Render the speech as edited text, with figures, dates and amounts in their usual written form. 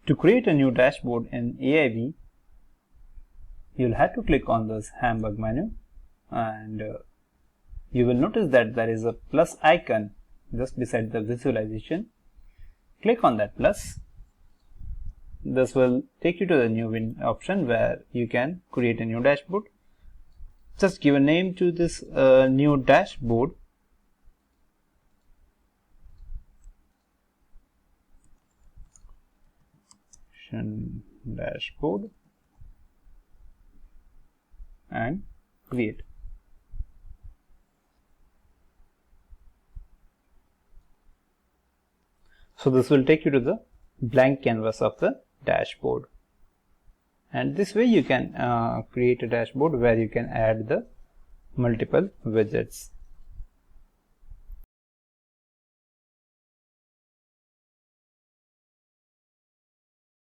To create a new dashboard in AIV, you'll have to click on this hamburg menu, and you will notice that there is a plus icon just beside the visualization. Click on that plus. This will take you to the new option where you can create a new dashboard. Just give a name to this new dashboard. Dashboard and create. So this will take you to the blank canvas of the dashboard, and this way you can create a dashboard where you can add the multiple widgets.